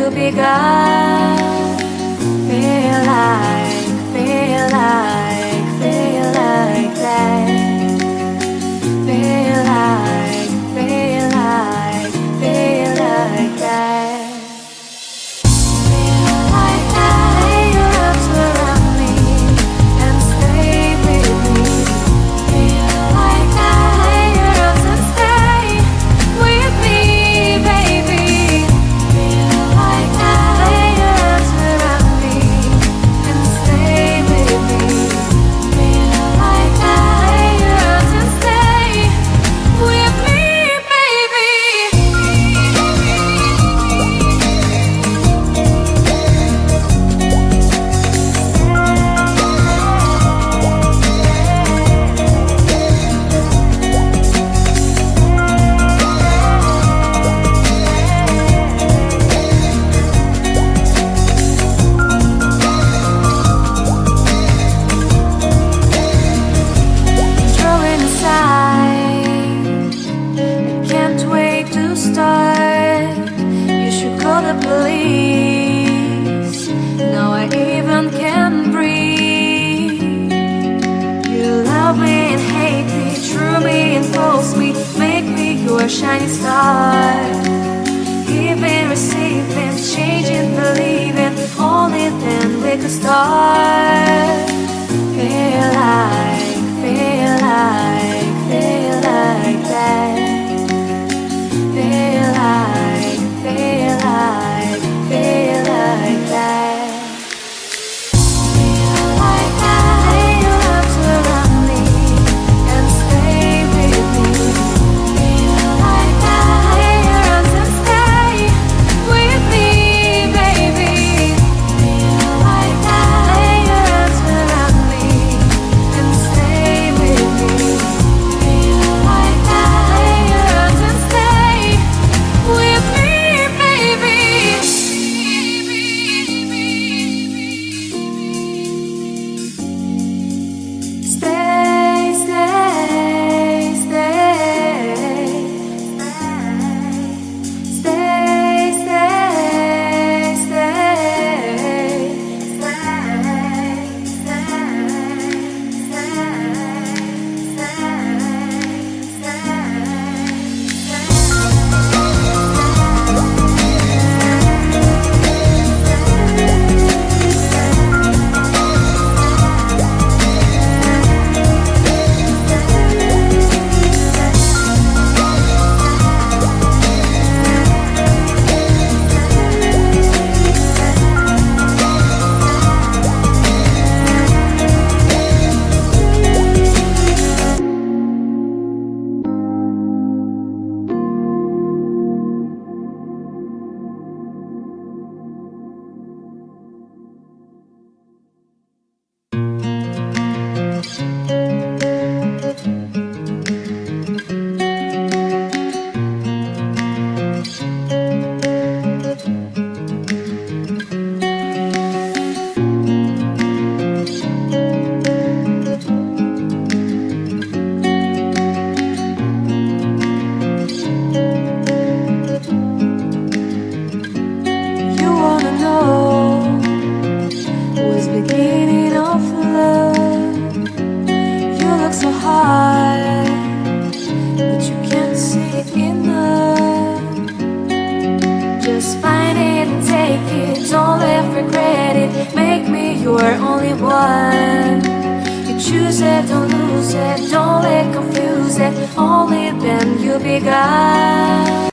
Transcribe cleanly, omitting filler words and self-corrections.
you begun. Feel like, feel like, feel like that. Feel like, feel like, feel like that. Feel like that your arms around me and stay with me. Feel like that your arms and stay with me, baby. Feel like that your arms around me and stay with me. Feel like that your arms and stay with me, baby. Throwing aside, I can't wait to start. You should call the police. Now I even can breathe. You love me and hate me, true me and false me, make me your shining star. Giving, receiving, changing, believing, only then we could start. Feel like, feel like, feel like that. Feel like, feel like, feel like that. Feel like that your arms around me and stay with me. Feel like that your arms and stay with me, baby. Feel like that your arms around me and stay with me. Feel like that your arms and stay with me, baby. Stay, stay, stay, stay, You wanna know what's beginning of love? You look so hard, but you can't see enough. Just find it and take it, don't let regret it. Make me your only one. You choose it, don't lose it, don't let confuse it. Only then you begun.